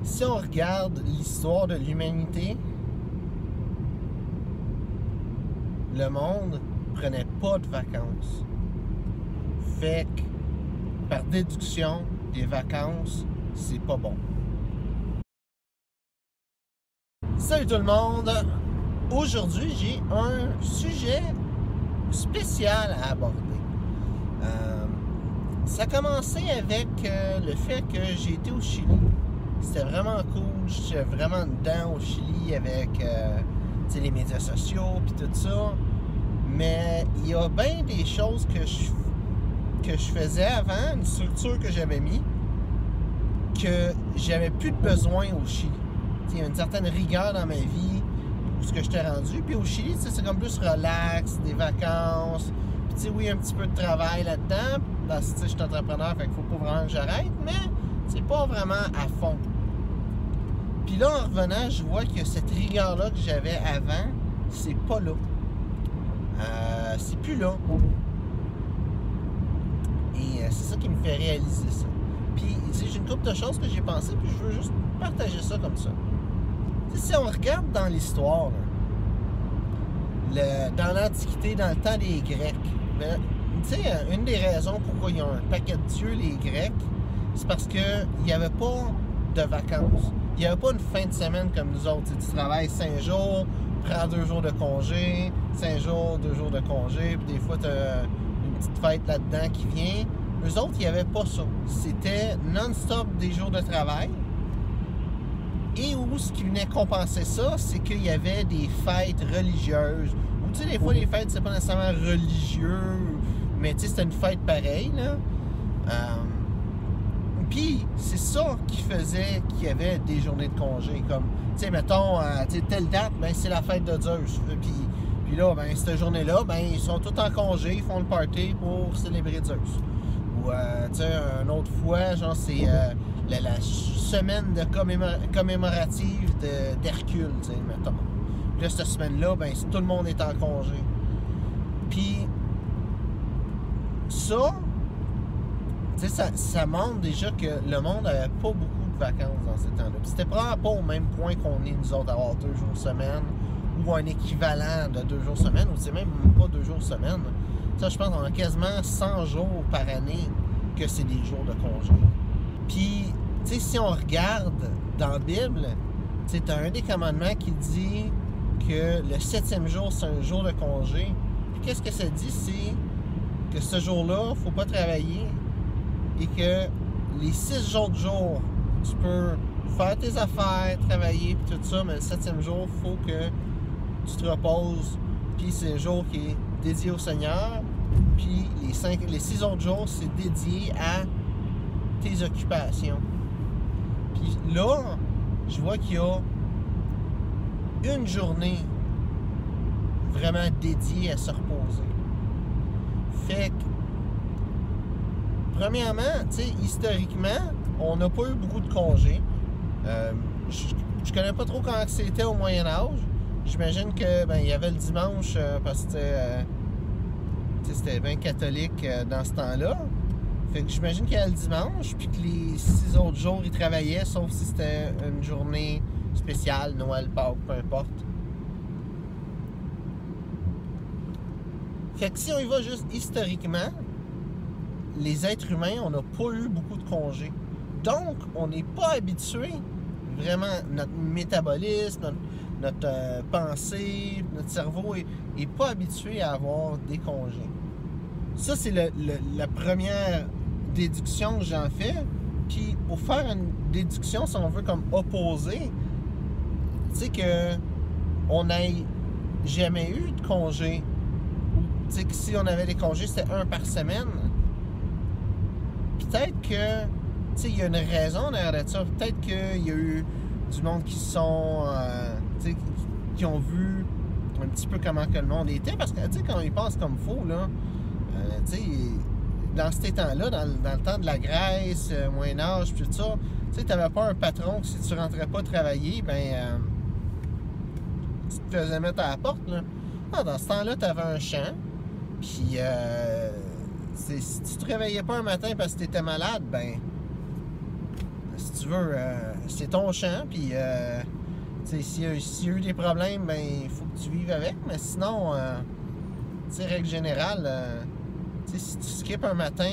si on regarde l'histoire de l'humanité, le monde prenait pas de vacances. Fait que, par déduction, des vacances, c'est pas bon. Salut tout le monde! Aujourd'hui, j'ai un sujet spécial à aborder. Ça a commencé avec le fait que j'ai été au Chili. C'était vraiment cool. J'étais vraiment dedans au Chili avec les médias sociaux et tout ça. Mais il y a bien des choses que je faisais avant, une structure que j'avais mis, que j'avais plus de besoin au Chili. Il y a une certaine rigueur dans ma vie où ce que j'étais rendu. Puis au Chili, c'est comme plus relax, des vacances. Puis oui, un petit peu de travail là-dedans. Parce que je suis entrepreneur, fait qu'il faut pas vraiment que j'arrête, mais c'est pas vraiment à fond. Puis là, en revenant, je vois que cette rigueur-là que j'avais avant, c'est pas là. C'est plus là. Et c'est ça qui me fait réaliser ça. Puis, j'ai une couple de choses que j'ai pensées, puis je veux juste partager ça comme ça. Si on regarde dans l'histoire, dans l'Antiquité, dans le temps des Grecs, une des raisons pourquoi ils ont un paquet de dieux, les Grecs, c'est parce qu'il n'y avait pas de vacances. Il n'y avait pas une fin de semaine comme nous autres. Tu travailles 5 jours, prends 2 jours de congé, 5 jours, 2 jours de congé, puis des fois, tu as une petite fête là-dedans qui vient. Eux autres, il n'y avait pas ça. C'était non-stop des jours de travail. Et où ce qui venait compenser ça, c'est qu'il y avait des fêtes religieuses. Ou tu sais, des fois, les fêtes, c'est pas nécessairement religieux, mais tu sais, c'était une fête pareille, là. Puis, c'est ça qui faisait qu'il y avait des journées de congé. Comme, tu sais, mettons, telle date, ben c'est la fête de Zeus. Puis là, ben cette journée-là, ben ils sont tous en congé, ils font le party pour célébrer Zeus. Ou, tu sais, une autre fois, genre, c'est la semaine de commémorative d'Hercule, tu sais, mettons. Puis là, cette semaine-là, ben tout le monde est en congé. Puis, ça, tu sais, ça montre déjà que le monde n'avait pas beaucoup de vacances dans ces temps-là. Puis c'était probablement pas au même point qu'on est, nous autres, à avoir 2 jours semaine, ou un équivalent de 2 jours semaine, ou c'est même pas 2 jours semaine. Ça, je pense qu'on a quasiment 100 jours par année que c'est des jours de congé. Puis, tu sais, si on regarde dans la Bible, tu sais, t'as un des commandements qui dit que le 7e jour, c'est un jour de congé. Puis qu'est-ce que ça dit? C'est que ce jour-là, faut pas travailler et que les 6 autres jours, tu peux faire tes affaires, travailler, puis tout ça, mais le 7e jour, il faut que tu te reposes. Puis c'est un jour qui est dédié au Seigneur. Puis les 6 autres jours, c'est dédié à tes occupations. Puis là, je vois qu'il y a une journée vraiment dédiée à se reposer. Fait que, premièrement, tu sais, historiquement, on n'a pas eu beaucoup de congés. Je connais pas trop comment c'était au Moyen-Âge. J'imagine que ben il y avait le dimanche parce que c'était bien catholique dans ce temps-là. Fait que j'imagine qu'il y avait le dimanche, puis que les 6 autres jours, ils travaillaient, sauf si c'était une journée spéciale, Noël, Pâques, peu importe. Fait que si on y va juste historiquement, les êtres humains, on n'a pas eu beaucoup de congés. Donc, on n'est pas habitué, vraiment, notre métabolisme, notre pensée, notre cerveau est pas habitué à avoir des congés. Ça, c'est la première déduction que j'en fais. Puis, pour faire une déduction, si on veut comme opposer, tu sais que on n'ait jamais eu de congé. Tu sais que si on avait des congés, c'était 1 par semaine. Peut-être que, tu sais, il y a une raison derrière de ça. Peut-être qu'il y a eu du monde qui sont, tu sais, qui ont vu un petit peu comment que le monde était. Parce que, tu sais, quand ils pensent comme faux, là, tu sais, dans ces temps-là, dans le temps de la Grèce, Moyen-Âge, puis tout ça, tu sais, t'avais pas un patron que si tu rentrais pas travailler, ben, tu te faisais mettre à la porte, là. Non, dans ce temps-là, t'avais un champ, puis si tu te réveillais pas un matin parce que t'étais malade, ben, si tu veux, c'est ton champ, puis s'il y a eu des problèmes, ben il faut que tu vives avec, mais sinon, règle générale, si tu skippes un matin,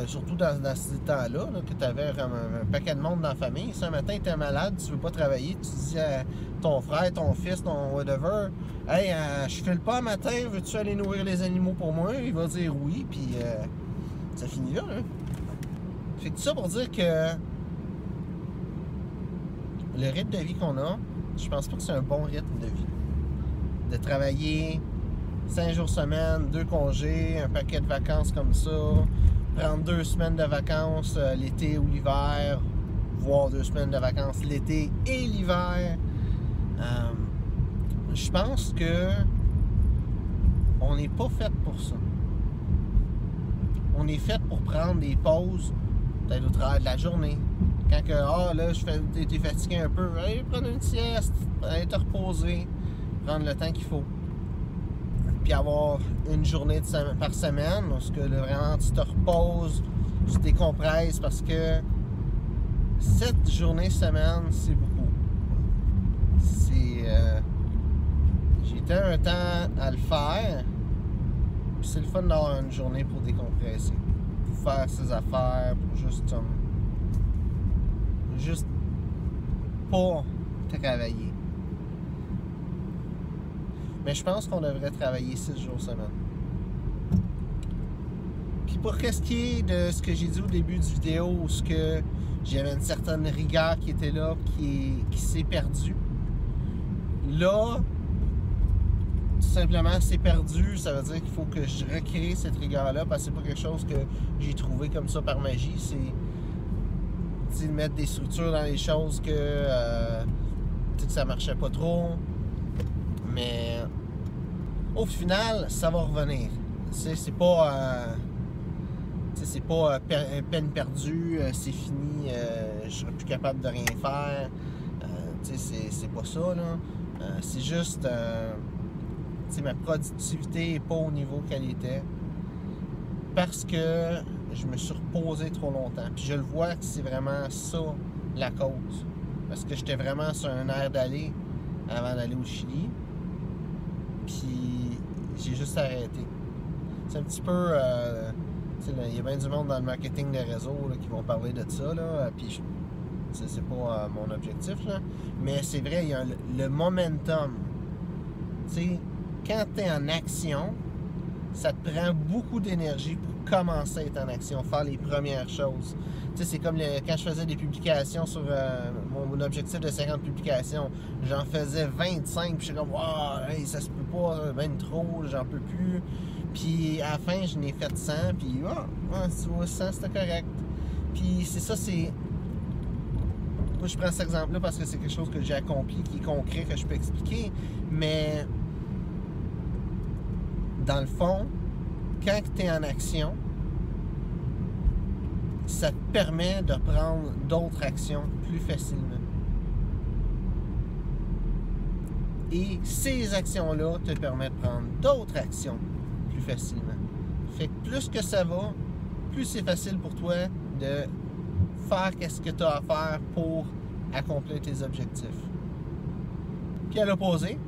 surtout dans ces temps-là, que tu avais un paquet de monde dans la famille, si un matin tu es malade, tu veux pas travailler, tu dis à ton frère, ton fils, ton whatever, hey, je file pas un matin, veux-tu aller nourrir les animaux pour moi? Il va dire oui, puis ça finit là. Fait que tout ça pour dire que le rythme de vie qu'on a, je pense pas que c'est un bon rythme de vie. De travailler 5 jours semaine, 2 congés, un paquet de vacances comme ça, prendre 2 semaines de vacances l'été ou l'hiver, voire 2 semaines de vacances l'été et l'hiver. Je pense que on n'est pas fait pour ça. On est fait pour prendre des pauses, peut-être au travers de la journée. Quand que, là, t'es fatigué un peu, aller prendre une sieste, aller te reposer, prendre le temps qu'il faut. Puis avoir une journée par semaine, parce que là, vraiment tu te reposes, tu décompresses, parce que 7 journées semaine, c'est beaucoup. J'ai été un temps à le faire, puis c'est le fun d'avoir une journée pour décompresser, pour faire ses affaires, pour juste pas travailler. Mais je pense qu'on devrait travailler 6 jours semaine. Puis pour ce qui est de ce que j'ai dit au début du vidéo, où j'avais une certaine rigueur qui était là, qui s'est perdue. Là, tout simplement, c'est perdu. Ça veut dire qu'il faut que je recrée cette rigueur-là, parce que c'est pas quelque chose que j'ai trouvé comme ça par magie. C'est de mettre des structures dans les choses que ça marchait pas trop. Mais au final, ça va revenir. C'est pas peine perdue, c'est fini, je serai plus capable de rien faire. C'est pas ça, là. C'est juste ma productivité n'est pas au niveau qu'elle était. Parce que je me suis reposé trop longtemps. Puis je le vois que c'est vraiment ça la cause. Parce que j'étais vraiment sur un air d'aller avant d'aller au Chili. Puis j'ai juste arrêté. C'est un petit peu... il y a bien du monde dans le marketing de réseau là, qui vont parler de ça. Là, puis c'est pas mon objectif. Là, mais c'est vrai, il y a le momentum. Quand tu es en action, ça te prend beaucoup d'énergie pour commencer à être en action, faire les premières choses. C'est comme quand je faisais des publications sur mon objectif de 50 publications, j'en faisais 25, puis j'étais comme, wow, hey, ça se peut pas, ben trop, j'en peux plus. Puis à la fin, je n'ai fait 100, puis si tu vois 100, c'était correct. Puis c'est ça, moi, je prends cet exemple-là parce que c'est quelque chose que j'ai accompli, qui est concret, que je peux expliquer, mais dans le fond, quand tu es en action, ça te permet de prendre d'autres actions plus facilement. Et ces actions-là te permettent de prendre d'autres actions plus facilement. Fait que plus que ça va, plus c'est facile pour toi de faire ce que tu as à faire pour accomplir tes objectifs. Puis à l'opposé,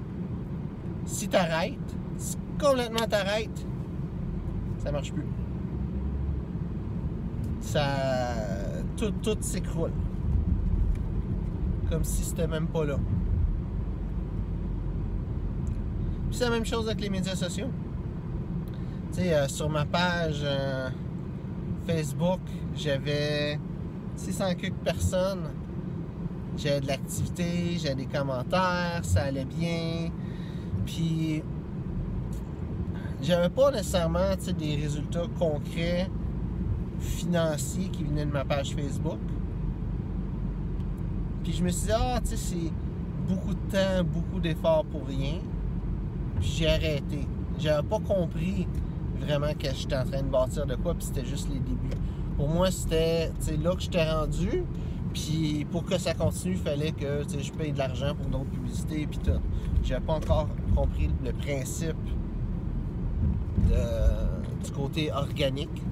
si tu arrêtes, si complètement t'arrêtes, ça marche plus. Tout s'écroule. Comme si c'était même pas là. Puis c'est la même chose avec les médias sociaux. Sur ma page Facebook, j'avais 600 quelques personnes. J'avais de l'activité, j'avais des commentaires, ça allait bien. Puis j'avais pas nécessairement des résultats concrets financiers qui venaient de ma page Facebook. Puis je me suis dit, c'est beaucoup de temps, beaucoup d'efforts pour rien. Puis j'ai arrêté. J'avais pas compris vraiment que j'étais en train de bâtir de quoi, puis c'était juste les débuts. Pour moi, c'était là que j'étais rendu, puis pour que ça continue, il fallait que je paye de l'argent pour d'autres publicités, puis tout. J'avais pas encore compris le principe du côté organique.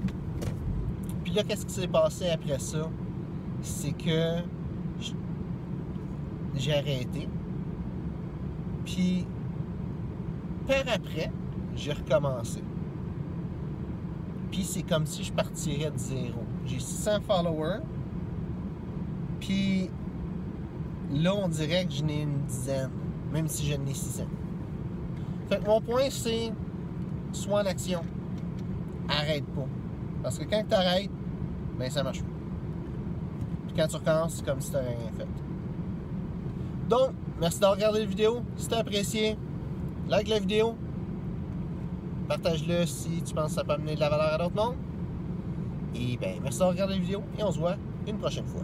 Puis Puis là, qu'est-ce qui s'est passé après ça? C'est que j'ai arrêté. Puis, par après, j'ai recommencé. Puis, c'est comme si je partirais de zéro. J'ai 600 followers. Puis, là, on dirait que j'en ai une dizaine, même si j'en ai 600. Fait que mon point, c'est sois en action. Arrête pas. Parce que quand tu arrêtes, ben ça marche pas. Puis quand tu recommences, c'est comme si tu n'avais rien fait. Donc, merci d'avoir regardé la vidéo. Si tu as apprécié, like la vidéo. Partage-le si tu penses que ça peut amener de la valeur à d'autres mondes. Et ben, merci d'avoir regardé la vidéo et on se voit une prochaine fois.